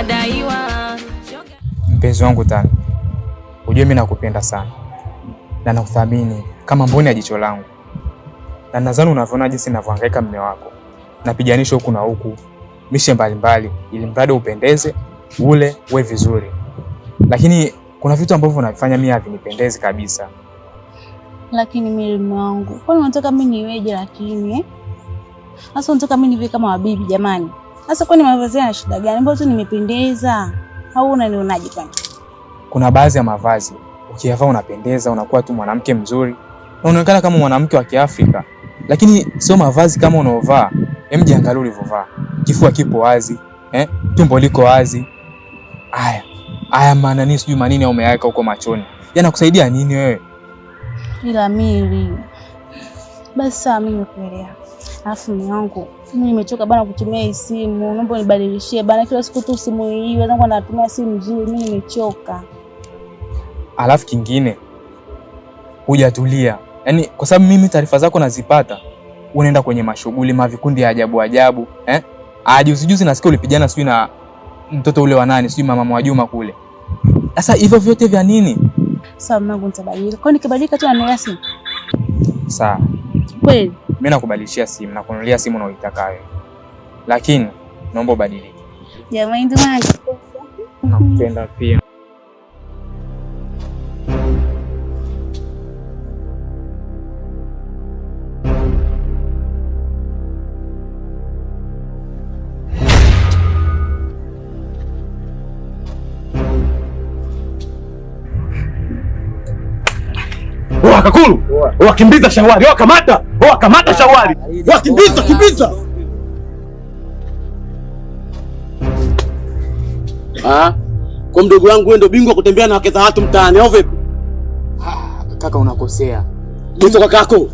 nadaiwa. Mpenzi wangu Tano, ujue mimi nakupenda sana na nakuthamini kama mboni ya jicho langu, na nadhani unavyoona jinsi ninavyohangaika mume wako, napiganisha huku na huku mishe mbalimbali ili mradi upendeze, ule uwe vizuri, lakini kuna vitu ambavyo unavifanya mimi havinipendezi kabisa. Lakini mimi mume wangu, kwani unataka mimi niweje? Lakini sasa unataka mimi niwe kama wabibi? Jamani, sasa kwani mavazi yana shida gani? Mbona tu nimependeza au unanionaje? Kwani kuna baadhi ya mavazi ukiyavaa unapendeza, unakuwa tu mwanamke mzuri na unaonekana kama mwanamke wa Kiafrika, lakini sio mavazi kama unaovaa. Jiangalie ulivyovaa, kifua kipo wazi, tumbo liko wazi. Haya manani sijui manini umeyaweka huko machoni, yanakusaidia nini wewe? Ila mili basi mimi nimekuelewa. Alafu mume wangu, mimi nimechoka bana kutumia hii simu, naomba nibadilishie bana, kila siku tu simu hii, wenzangu wanatumia simu nzuri, mimi nimechoka. Alafu kingine, hujatulia. Yaani kwa sababu mimi taarifa zako nazipata, unaenda kwenye mashughuli, mavikundi ya ajabu ajabu, juzi nasikia ulipigana sijui na mtoto ule wa nani, sijui mama Mwajuma kule. Sasa hivyo vyote vya nini? Sawa mwanangu, nitabadilika. Kwani nikibadilika tu na simu? Sawa. Kweli? Mimi nakubadilishia simu, nakununulia simu unayoitaka wewe. Lakini naomba ubadilike. Jamani ndio maana nakupenda pia. Kakulu, wakimbiza shawari, wakamata shawari, wakimbiza. Kwa mdogo wangu wewe ndio bingwa kutembea na wake za watu mtaani au vipi? Kaka unakosea. Hizo kakako.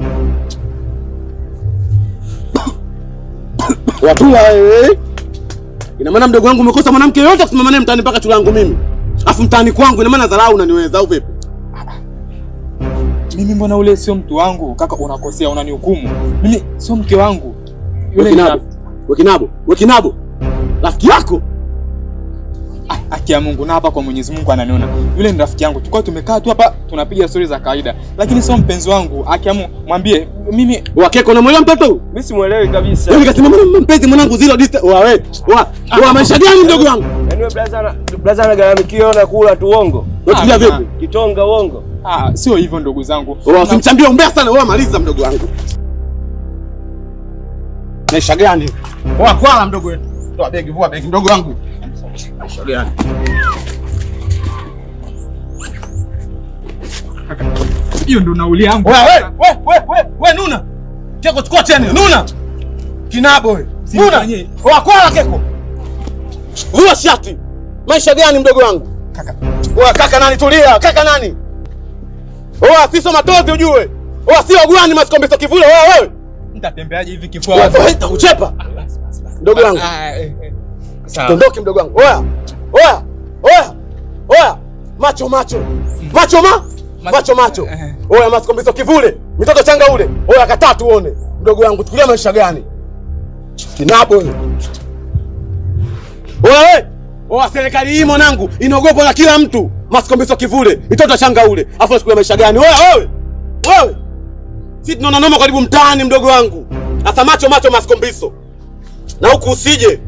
Watula wewe. Ina maana mdogo wangu umekosa mwanamke yote kusimama naye mtaani mpaka chulangu mimi. Afu mtaani kwangu ina maana dharau unaniweza au vipi? Mimi mbona ule sio mtu wangu? Kaka unakosea, unanihukumu. Mimi sio mke wangu. Yule Wekinabo. Rafiki yako? Haki ya Mungu na hapa kwa Mwenyezi Mungu ananiona. Yule ni rafiki yangu. Tukao tumekaa tu hapa tunapiga stories za kawaida. Lakini sio mpenzi wangu. Haki ya Mungu mwambie mimi wakeko unamwelewa mtoto? Mimi simuelewi kabisa. Mimi nikasema mpenzi mwanangu zero distance. Wa maisha gani mdogo wangu? Yaani wewe blaza anagaramikia na kula tu uongo. Unatujia vipi? Kitonga uongo. Sio hivyo ndugu zangu. Usimchambie umbea sana. Wewe maliza mdogo wangu. Maisha gani? Kwala mdogo wetu. Toa begi, vua begi mdogo wangu. Maisha gani? Hiyo ndo nauli yangu. Wewe Nuna. Keko chukua tena. Nuna. Kinabo wewe. Nuna. Kwala keko. Vua shati. Maisha gani mdogo wangu? Kaka nani tulia? Kaka nani? Sio matozi ujue. Sio gwani masikombe sio kivule wewe. Nitatembeaje hivi kifua wazi? Nitakuchepa. Mdogo wangu. Sawa. Tondoke mdogo wangu. Macho. Masikombe sio kivule. Mitoto changa ule. Katatu uone. Mdogo wangu tukulia maisha gani? Kinabo wewe. Serikali hii mwanangu inaogopa na kila mtu. Masikombiso kivule, mitoto changa ule. Afu unachukulia maisha gani? Wewe. Sisi tunaona noma karibu mtaani mdogo wangu. Asa macho masikombiso. Na huku usije.